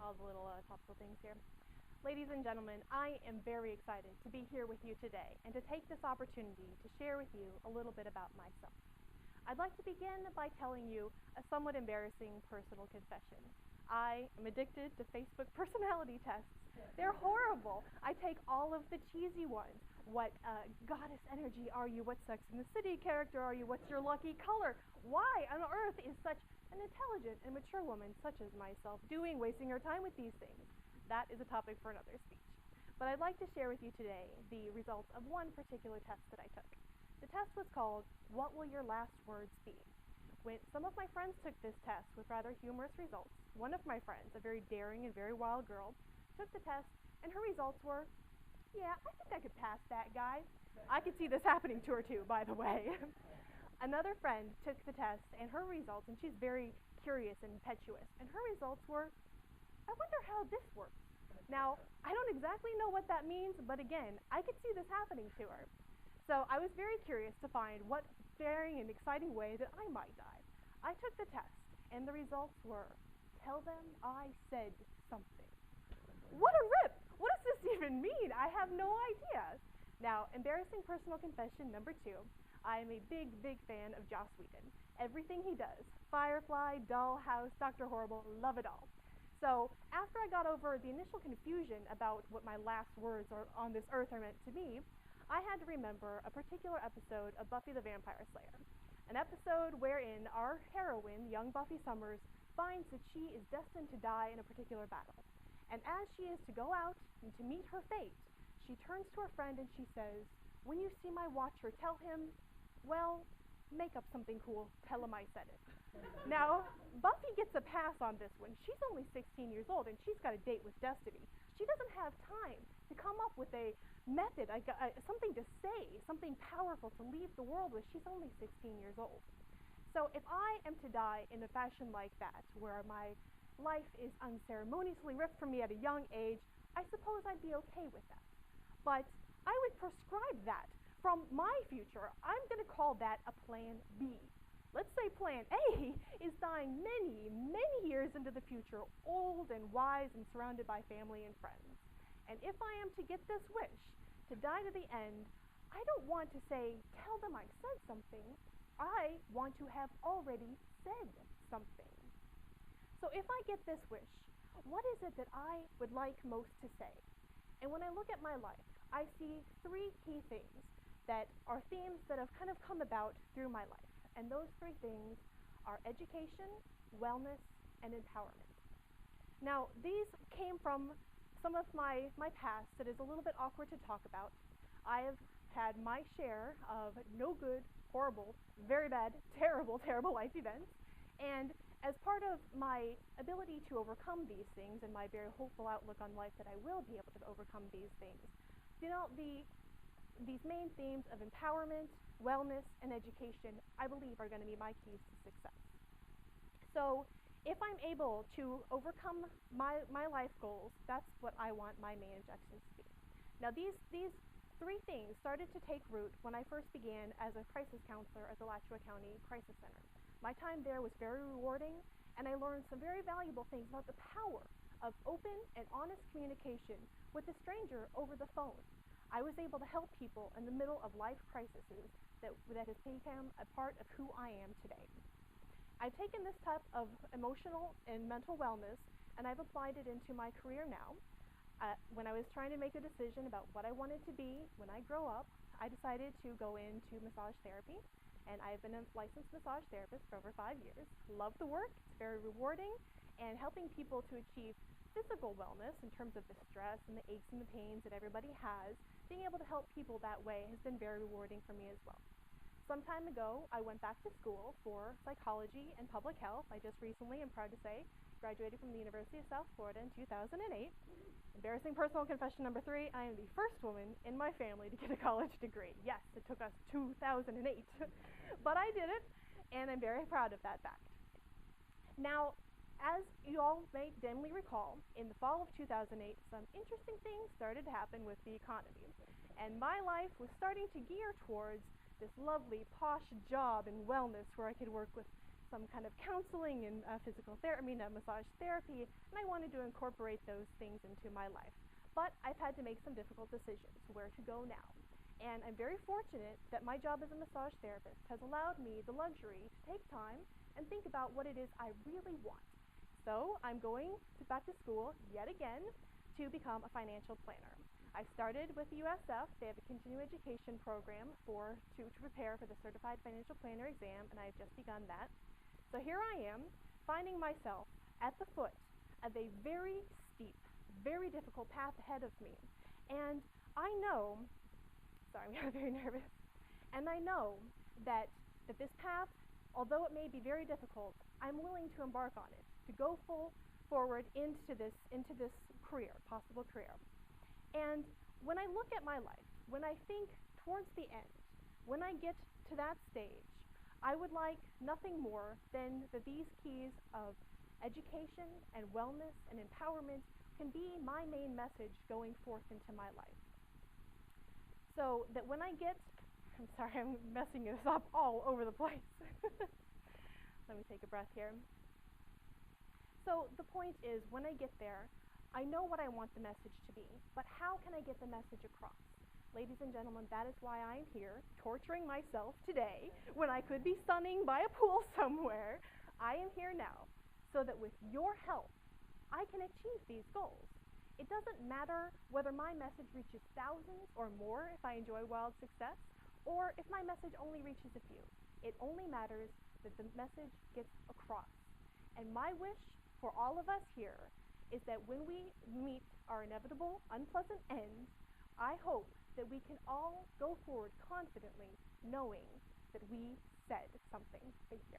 All the little topical things here. Ladies and gentlemen, I am very excited to be here with you today and to take this opportunity to share with you a little bit about myself. I'd like to begin by telling you a somewhat embarrassing personal confession. I am addicted to Facebook personality tests. They're horrible. I take all of the cheesy ones. What goddess energy are you? What Sex in the City character are you? What's your lucky color? Why on earth is such an intelligent and mature woman such as myself wasting her time with these things? That is a topic for another speech. But I'd like to share with you today the results of one particular test that I took. The test was called, What Will Your Last Words Be? When some of my friends took this test with rather humorous results, one of my friends, a very daring and very wild girl, took the test, and her results were, yeah, I think I could pass that, guys. I could see this happening to her too, by the way. Another friend took the test, and her results, and she's very curious and impetuous, and her results were, I wonder how this works. Now, I don't exactly know what that means, but again, I could see this happening to her. So I was very curious to find what daring and exciting way that I might die. I took the test, and the results were, tell them I said something. What a rip! What does this even mean? I have no idea. Now, embarrassing personal confession number 2. I am a big, big fan of Joss Whedon. Everything he does, Firefly, Dollhouse, Dr. Horrible, love it all. So after I got over the initial confusion about what my last words on this earth are meant to be, I had to remember a particular episode of Buffy the Vampire Slayer. An episode wherein our heroine, young Buffy Summers, finds that she is destined to die in a particular battle. And as she is to go out and to meet her fate, she turns to her friend and she says, when you see my watcher, tell him, well, make up something cool, tell him I said it. Now, Buffy gets a pass on this one. She's only 16 years old and she's got a date with Destiny. She doesn't have time to come up with a method, something to say, something powerful to leave the world with. She's only 16 years old. So if I am to die in a fashion like that, where my life is unceremoniously ripped from me at a young age, I suppose I'd be okay with that. But I would prescribe that from my future. I'm going to call that a plan B. Let's say plan A is dying many, many years into the future, old and wise and surrounded by family and friends. And if I am to get this wish, to die to the end, I don't want to say, tell them I said something. I want to have already said something. So if I get this wish, what is it that I would like most to say? And when I look at my life, I see 3 key things that are themes that have kind of come about through my life. And those 3 things are education, wellness, and empowerment. Now, these came from some of my past that is a little bit awkward to talk about. I have had my share of no good, horrible, very bad, terrible, terrible life events. And as part of my ability to overcome these things and my very hopeful outlook on life that I will be able to overcome these things, these main themes of empowerment, wellness, and education, I believe are going to be my keys to success. So if I'm able to overcome my life goals, that's what I want my main objectives to be. Now these 3 things started to take root when I first began as a crisis counselor at the Alachua County Crisis Center. My time there was very rewarding, and I learned some very valuable things about the power of open and honest communication with a stranger over the phone. I was able to help people in the middle of life crises that has become a part of who I am today. I've taken this type of emotional and mental wellness, and I've applied it into my career now. When I was trying to make a decision about what I wanted to be when I grow up, I decided to go into massage therapy, and I've been a licensed massage therapist for over 5 years. Love the work, it's very rewarding, and helping people to achieve physical wellness in terms of the stress and the aches and the pains that everybody has, being able to help people that way has been very rewarding for me as well. Some time ago, I went back to school for psychology and public health. I just recently, I'm proud to say, graduated from the University of South Florida in 2008. Embarrassing personal confession number 3, I am the first woman in my family to get a college degree. Yes, it took us 2008, but I did it, and I'm very proud of that fact. Now, as you all may dimly recall, in the fall of 2008, some interesting things started to happen with the economy, and my life was starting to gear towards this lovely, posh job in wellness where I could work with some kind of counseling and physical therapy, massage therapy, and I wanted to incorporate those things into my life. But I've had to make some difficult decisions where to go now. And I'm very fortunate that my job as a massage therapist has allowed me the luxury to take time and think about what it is I really want. So I'm going back to school yet again to become a financial planner. I started with the USF. They have a continuing education program to prepare for the Certified Financial Planner exam, and I've just begun that. So here I am, finding myself at the foot of a very steep, very difficult path ahead of me. And I know, sorry, I'm very nervous, and I know that this path, although it may be very difficult, I'm willing to embark on it, to go full forward into this career, possible career. And when I look at my life, when I think towards the end, when I get to that stage, I would like nothing more than that these keys of education and wellness and empowerment can be my main message going forth into my life. So that when I get, I'm sorry, I'm messing this up all over the place. Let me take a breath here. So the point is, when I get there, I know what I want the message to be, but how can I get the message across? Ladies and gentlemen, that is why I'm here, torturing myself today, when I could be sunning by a pool somewhere. I am here now, so that with your help, I can achieve these goals. It doesn't matter whether my message reaches thousands or more if I enjoy wild success, or if my message only reaches a few. It only matters that the message gets across. And my wish for all of us here is that when we meet our inevitable, unpleasant end, I hope that we can all go forward confidently, knowing that we said something. Thank you.